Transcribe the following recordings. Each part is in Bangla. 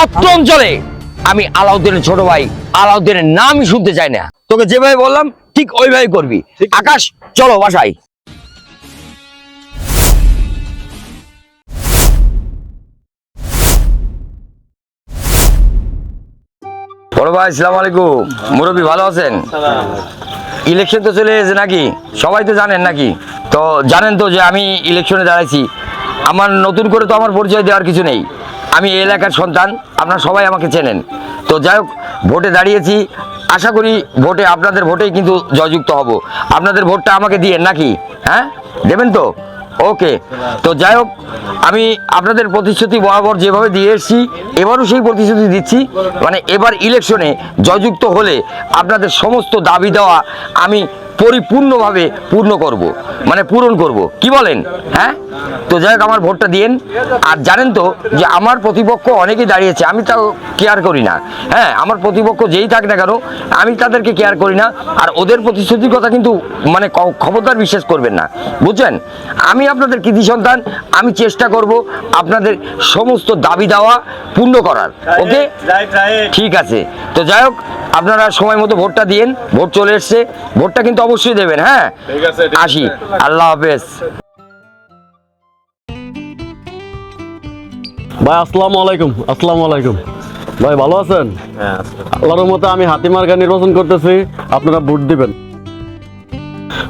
অত্র অঞ্চলে আমি আলাউদ্দিনের ছোট ভাই আলাউদ্দিনের নামই শুনতে চাই না। তোকে যেভাবে বললাম ঠিক ওইভাবে করবি। আকাশ চলো বাসায়। বড় ভাই আসসালামু আলাইকুম। মুরব্বী ভালো আছেন? ইলেকশন তো চলে এসেছে নাকি, সবাই তো জানেন নাকি? তো জানেন তো যে আমি ইলেকশনে দাঁড়াইছি। আমার নতুন করে তো আমার পরিচয় দেওয়ার কিছু নেই, আমি এই এলাকার সন্তান, আপনারা সবাই আমাকে চেনেন। তো যাই হোক, ভোটে দাঁড়িয়েছি, আশা করি ভোটে আপনাদের ভোটেই কিন্তু জয়যুক্ত হব। আপনাদের ভোটটা আমাকে দিয়েন নাকি? হ্যাঁ দেবেন তো? ওকে। তো যাই হোক, আমি আপনাদের প্রতিশ্রুতি বরাবর যেভাবে দিয়ে এসেছি এবারও সেই প্রতিশ্রুতি দিচ্ছি, মানে এবার ইলেকশনে জয়যুক্ত হলে আপনাদের সমস্ত দাবি দেওয়া আমি পরিপূর্ণভাবে পূর্ণ করব, মানে পূরণ করব, কি বলেন? হ্যাঁ। তো যাই হোক, আমার ভোটটা দিয়েন। আর জানেন তো যে আমার প্রতিপক্ষ অনেকেই দাঁড়িয়েছে, আমি তাও কেয়ার করি না। হ্যাঁ, আমার প্রতিপক্ষ যেই থাক না কেন আমি তাদেরকে কেয়ার করি না। আর ওদের প্রতিশ্রুতির কথা কিন্তু মানে খবরদার বিশ্বাস করবেন না, বুঝছেন? আমি আপনাদের কৃতি সন্তান, আমি চেষ্টা করব আপনাদের সমস্ত দাবি দেওয়া পূর্ণ করার। ওকে, ঠিক আছে। তো যাই হোক, আপনারা সময় মতো ভোটটা দিয়েন। ভোট চলে এসছে, ভোটটা কিন্তু অবশ্যই দেবেন। হ্যাঁ, আসি, আল্লাহ হাফেজ। ভাই আসসালামু আলাইকুম। আসসালামু আলাইকুম ভাই, ভালো আছেন? আল্লাহর রহমতে আমি হাতিমার্কা নির্বাচন করতেছি, আপনারা ভোট দিবেন।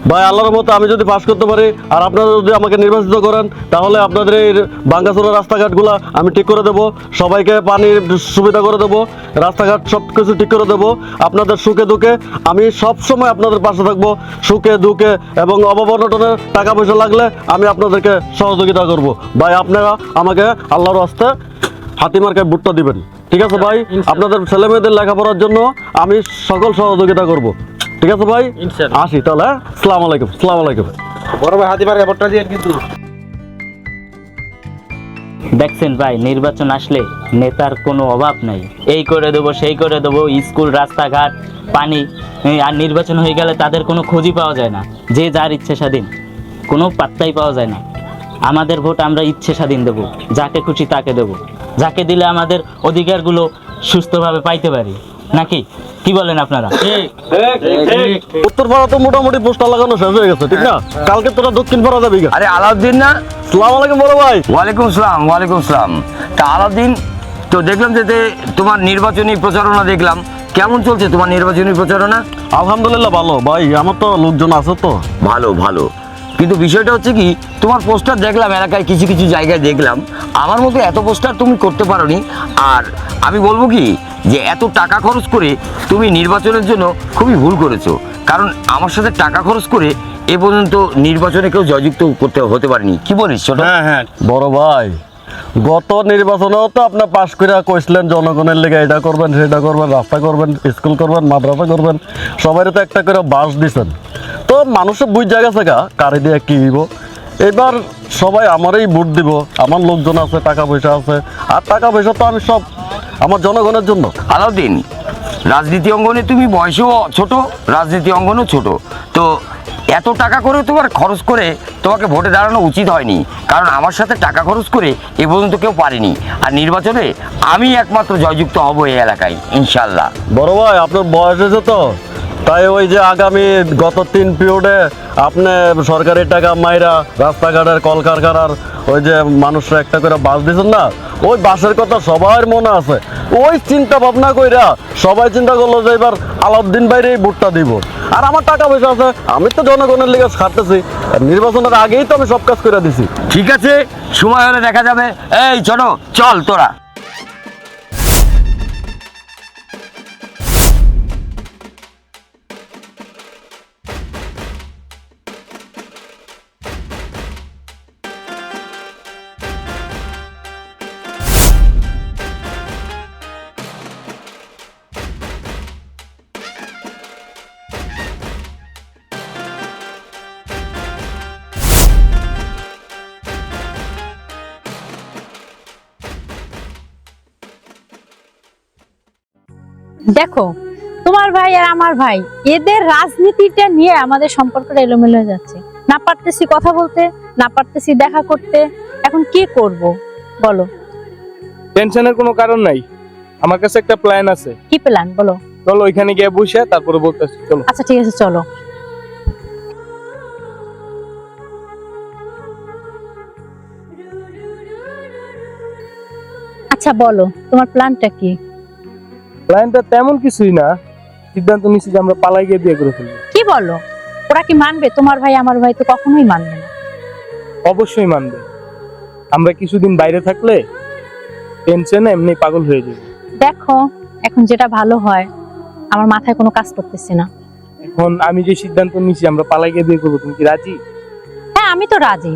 ভাই আল্লাহর মতো আমি যদি পাস করতে পারি আর আপনারা যদি আমাকে নির্বাচিত করেন, তাহলে আপনাদের এই ভাঙ্গাচোরা রাস্তাঘাটগুলো আমি ঠিক করে দেবো, সবাইকে পানির সুবিধা করে দেবো, রাস্তাঘাট সব কিছু ঠিক করে দেবো। আপনাদের সুখে দুঃখে আমি সব সময় আপনাদের পাশে থাকবো, সুখে দুঃখে, এবং অভাব অনটনের টাকা পয়সা লাগলে আমি আপনাদেরকে সহযোগিতা করব। ভাই আপনারা আমাকে আল্লাহর রাস্তায় হাতিমার্কায় ভোটটা দিবেন, ঠিক আছে ভাই? আপনাদের ছেলে মেয়েদের লেখাপড়ার জন্য আমি সকল সহযোগিতা করব, ঠিক আছে ভাই? আসি তাহলে। আসসালামু আলাইকুম। আসসালামু আলাইকুম। বড় ভাই হাতিমার্কা ভোটটা দিয়েন কিন্তু। দেখছেন ভাই, নির্বাচন আসলে নেতার কোনো অভাব নাই। এই করে দেবো, সেই করে দেবো, স্কুল, রাস্তাঘাট, পানি। আর নির্বাচন হয়ে গেলে তাদের কোনো খোঁজই পাওয়া যায় না। যে যার ইচ্ছে স্বাধীন, কোনো পাত্তাই পাওয়া যায় না। আমাদের ভোট আমরা ইচ্ছে স্বাধীন দেবো, যাকে খুশি তাকে দেবো, যাকে দিলে আমাদের অধিকারগুলো সুস্থভাবে পাইতে পারি, নাকি কি বলেন আপনারা? উত্তর পাড়া তো মোটামুটি পোস্টার লাগানো শেষ হয়ে গেছে, ঠিক না? কালকে তোরা দক্ষিণ পাড়া যাবি। আরে আলাউদ্দিন না? আসসালামু আলাইকুম বড় ভাই। ওয়ালাইকুম আসসালাম। ওয়ালাইকুম আসসালাম। তা আলাউদ্দিন, তো দেখলাম যে তোমার নির্বাচনী প্রচারণা দেখলাম, কেমন চলছে তোমার নির্বাচনী প্রচারণা? আলহামদুলিল্লাহ ভালো ভাই, আমার তো লোকজন আছে তো। ভালো ভালো, কিন্তু বিষয়টা হচ্ছে কি, তোমার পোস্টার দেখলাম এলাকায় কিছু কিছু জায়গায় দেখলাম, আমার মতো এত পোস্টার তুমি করতে পারোনি। আর আমি বলবো কি, যে এত টাকা খরচ করে তুমি নির্বাচনের জন্য খুবই ভুল করেছো। কারণ আমার সাথে টাকা খরচ করে এ পর্যন্ত নির্বাচনে কেউ জয়যুক্ত হতে পারেনি। কি বলিস ছোট? হ্যাঁ বড় ভাই, গত নির্বাচনেও তো আপনার পাশ করে কইছিলেন জনগণের লেগে এটা করবেন, সেটা করবেন, রাস্তা করবেন, স্কুল করবেন, মাদ্রাসা করবেন, সবাই তো একটা করে বাস দিছেন। তো মানুষের বুঝ জায়গা থাকা কারি দিয়ে কি দিব। এবার সবাই আমারই ভোট দিব, আমার লোকজন আছে, টাকা পয়সা আছে। আর টাকা পয়সা তো আমি সব আমার জনগণের জন্য। আলাউদ্দিন, রাজনীতি অঙ্গনে তুমি বয়সেও ছোট, রাজনীতি অঙ্গনও ছোট, তো এত টাকা করে তোমার খরচ করে তোমাকে ভোটে দাঁড়ানো উচিত হয়নি। কারণ আমার সাথে টাকা খরচ করে এ পর্যন্ত কেউ পারেনি। আর নির্বাচনে আমি একমাত্র জয়যুক্ত হব এই এলাকায়, ইনশাল্লাহ। বড় ভাই আপনার বয়স হয়েছে তো, তাই ওই যে আগামী গত 3 পিরিয়ডে আপনি সরকারি টাকা মাইরা রাস্তাঘাটের কলকারখানার ওই যে মানুষরা একটা করে বাস দিয়েছেন না, ওই বাসের কথা সবার মনে আছে। ওই চিন্তা ভাবনা কইরা সবাই চিন্তা করলো যে এবার আলাউদ্দিন বাইরে ভোটটা দিব। আর আমার টাকা পয়সা আছে, আমি তো জনগণের লিগে খাটতেছি, নির্বাচনের আগেই তো আমি সব কাজ করে দিছি। ঠিক আছে, সময় হলে দেখা যাবে। এই ছোট, চল তোরা। দেখো, তোমার ভাই আর আমার ভাই, এদের রাজনীতিটা নিয়ে আমাদের সম্পর্কটা এলোমেলো হয়ে যাচ্ছে। না পারতেছি কথা বলতে, না পারতেছি দেখা করতে। এখন কি করব বলো? টেনশনের কোনো কারণ নাই। আমার কাছে একটা প্ল্যান আছে, কি প্ল্যান বলো? চলো ওইখানে গিয়ে বসে তারপরে বলতেছি। চলো। আচ্ছা ঠিক আছে, চলো। আচ্ছা বলো, তোমার প্ল্যানটা কি? প্ল্যানটা তেমন কিছুই না, সিদ্ধান্ত নিচ্ছি যে আমরা পালাই গিয়ে বিয়ে করে ফেলবো। কি বলো? ওরা কি মানবে? তোমার ভাই আমার ভাই তো কখনোই মানবে না। অবশ্যই মানবে। আমরা কিছুদিন বাইরে থাকলে টেনশনে এমনি পাগল হয়ে যাবে। দেখো, এখন যেটা ভালো হয়, আমার মাথায় কোনো কাজ করতেছে না। এখন আমি যে সিদ্ধান্ত নিচ্ছি আমরা পালাই গিয়ে বিয়ে করবো, তুমি কি রাজি? হ্যাঁ, আমি তো রাজি।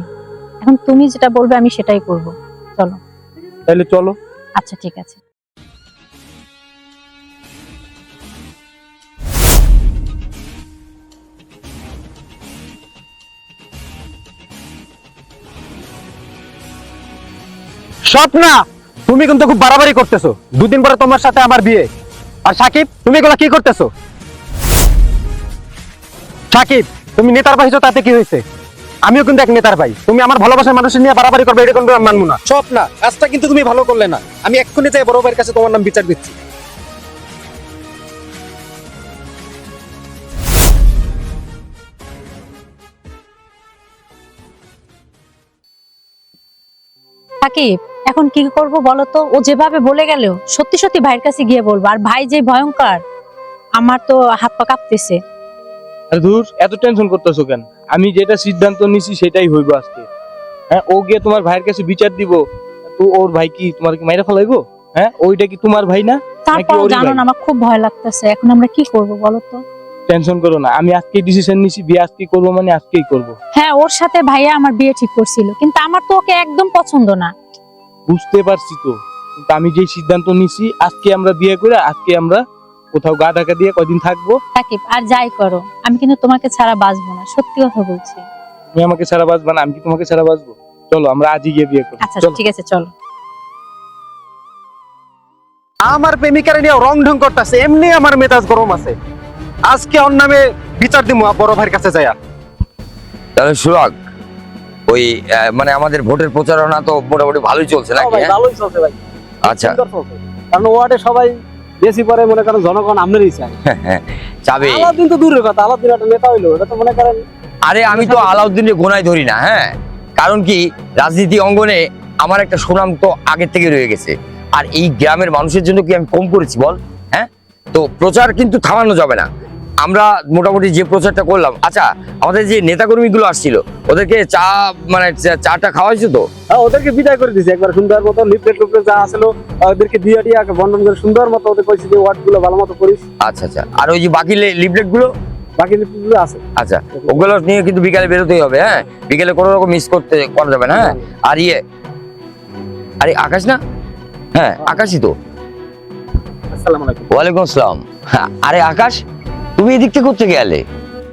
এখন তুমি যেটা বলবে আমি সেটাই করব। চলো। তাহলে চলো। আচ্ছা ঠিক আছে। স্বপ্না, তুমি কিন্তু খুব বাড়াবাড়ি করতেছো। দুদিন পরে তোমার সাথে আমার বিয়ে। আর সাকিব, তুমি এগুলা কি করতেছো? সাকিব, তুমি নেতার ভাই তাতে কি হয়েছে? আমিও কিন্তু এক নেতার ভাই। তুমি আমার ভালোবাসার মানুষের নিয়ে বাড়াবাড়ি করবে, এটা কিন্তু আমি মানবো না। স্বপ্না, কাজটা কিন্তু তুমি ভালো করলে না। আমি এক্ষুনি যাই বড় ভাইয়ের কাছে তোমার নাম বিচার দিচ্ছি। সাকিব, এখন কি করব বলো তো? ও যেভাবে বলে গেল, সত্যি সত্যি ভাইয়ের কাছে গিয়ে বলবো। আর ভাই যে ভয়ঙ্কর, আমার তো হাত পা কাঁপতেছে। আর ধুর, এত টেনশন করতেছো কেন? আমি যেটা সিদ্ধান্ত নিছি সেটাই হইব আজকে। হ্যাঁ, ও গিয়ে তোমার ভাইয়ের কাছে বিচার দিব, তো ওর ভাই কি তোমার কি মাইরা ফেলাইবো? হ্যাঁ, ওইটা কি তোমার ভাই না? তারপর ওরই জানো ভাই? না, আমার খুব ভয় লাগতেছে। এখন আমরা কি করব বলো তো? টেনশন করো না, আমি আজকে ডিসিশন নিছি, বিয়ে আজকেই করবো, মানে আজকেই করবো। হ্যাঁ, ওর সাথে ভাইয়া আমার বিয়ে ঠিক করছিল, কিন্তু আমার তো ওকে একদম পছন্দ না। বুঝতে পারছি তো, কিন্তু আমি যে সিদ্ধান্ত নিছি আজকে আমরা বিয়ে করে আজকে আমরা কোথাও গা ঢাকা দিয়ে কয়দিন থাকবো। সাকিব, আর যাই করো, আমি কিন্তু তোমাকে ছাড়া বাঁচবো না, সত্যি কথা বলছি। তুমি আমাকে ছাড়া বাঁচবা না, আমি কি তোমাকে ছাড়া বাঁচবো? চলো আমরা আজই গিয়ে বিয়ে করবো। আচ্ছা চলো। ঠিক আছে, চলো। আমার প্রেমিকার নিয়ে রং ঢং করতেছে, এমনি আমার মেজাজ গরম আছে। আজকে ওর নামে বিচার দিব বড় ভাইয়ের কাছে যাইয়া। তাহলে সুরাগ, ওই মানে আমাদের ভোটের প্রচারণা তো মোটামুটি ভালোই চলছে নাকি? হ্যাঁ? ভালোই চলছে ভাই। আচ্ছা, কারণ ওয়ার্ডে সবাই বেশি পরে মনে করেন জনগণ আমনেরই চায়। চাবে। আলাউদ্দিন তো দূরের কথা, আলাউদ্দিন একটা নেতা হইলো, এটা তো মনে করেন। আরে আমি তো আলাউদ্দিনের গোনায় ধরি না। হ্যাঁ, কারণ কি, রাজনীতি অঙ্গনে আমার একটা সুনাম তো আগের থেকে রয়ে গেছে। আর এই গ্রামের মানুষের জন্য কি আমি কম করেছি বল? হ্যাঁ, তো প্রচার কিন্তু থামানো যাবে না। আমরা মোটামুটি যে প্রচারটা করলাম, আচ্ছা আমাদের যে নেতাকর্মীগুলো আসছিল ওদেরকে চা মানে চাটা খাওয়াইছো তো? ওদেরকে বিদায় করে দিয়েছে একবার সুন্দর মতো। লিফলেট টুপলেট যা আসলো ওদেরকে দিয়ে দিয়ে বন্ধন করে সুন্দর মতো ওদের কইছি যে ওয়ার্ড গুলো ভালো মতো করিস। আচ্ছা আচ্ছা, আর ওই যে বাকি লিফলেট গুলো? বাকি লিফলেট গুলো আছে। আচ্ছা, ওগুলো নিয়ে কিন্তু বিকালে বেরোতেই হবে। হ্যাঁ, বিকেলে কোনো রকম মিস করা যাবে না। হ্যাঁ, আর আরে আকাশ না? হ্যাঁ, আকাশই তো। আসসালামু আলাইকুম। ওয়ালাইকুম আসসালাম। হ্যাঁ, আরে আকাশ, তুমি এদিক থেকে কোথা থেকে এলে?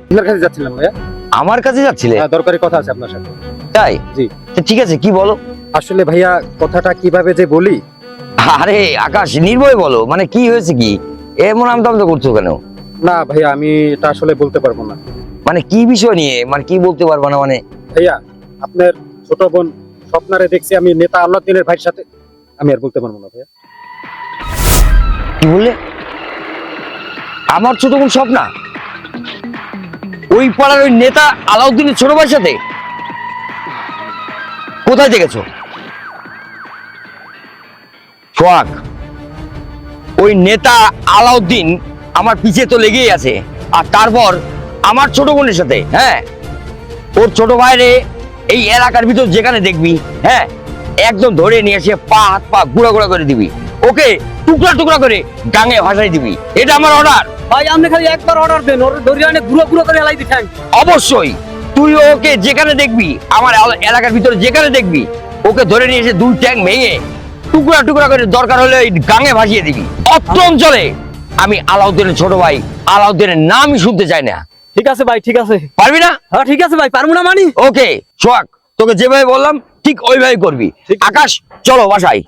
আপনার কাছে যাচ্ছিলাম ভাইয়া। আমার কাছে যাচ্ছিলে? হ্যাঁ, দরকারি কথা আছে আপনার সাথে। তাই? জি। তো ঠিক আছে, কি বলো? আসলে ভাইয়া, কথাটা কিভাবে যে বলি। আরে আকাশ, নির্ভয় বলো, মানে কি হয়েছে কি? এমন আমদামদা করছো কেন? না ভাইয়া, আমি এটা আসলে বলতে পারবো না। মানে কি বিষয় নিয়ে, মানে কি বলতে পারবা না মানে? ভাইয়া, আপনার ছোট বোন স্বপ্নারে দেখছি আমি নেতা আলাউদ্দিনের ভাইয়ের সাথে। আমি আর বলতে পারবো না ভাইয়া। কি বললে? আমার ছোট বোন স্বপ্না ওই পাড়ার ওই নেতা আলাউদ্দিনের ছোট ভাইয়ের সাথে? কোথায় দেখেছো? সোহাগ, ওই নেতা আলাউদ্দিন আমার পিছে তো লেগেই আছে, আর তারপর আমার ছোট বোনের সাথে। হ্যাঁ, ওর ছোট ভাইরে এই এলাকার ভিতর যেখানে দেখবি, হ্যাঁ, একদম ধরে নিয়ে এসে পা হাত পা গুঁড়া গুঁড়া করে দিবি, ওকে টুকরা টুকরা করে গাঙে ভাসাই দিবি। এটা আমার অর্ডার। ভাই আপনি খালি একবার অর্ডার দেন, ওর দরিয়ানে গুঁড়ো গুঁড়ো করে এলাই দিচ্ছেন। অবশ্যই তুই ওকে যেখানে দেখবি, আমার এলাকার ভিতরে যেখানে দেখবি, ওকে ধরে নিয়ে এসে দুই ট্যাং ভেঙে টুকরা টুকরা করে দরকার হলে ওই গাঙে ভাসিয়ে দিবি। অত্র অঞ্চলে আমি আলাউদ্দিনের ছোট ভাই আলাউদ্দিনের নামই শুনতে চাই না। ঠিক আছে ভাই, ঠিক আছে। পারবি না? হ্যাঁ ঠিক আছে ভাই, পারবো না মানি। ওকে সোহাগ, তোকে যেভাবে বললাম ঠিক ওইভাবে করবি। আকাশ, চলো বাসায়।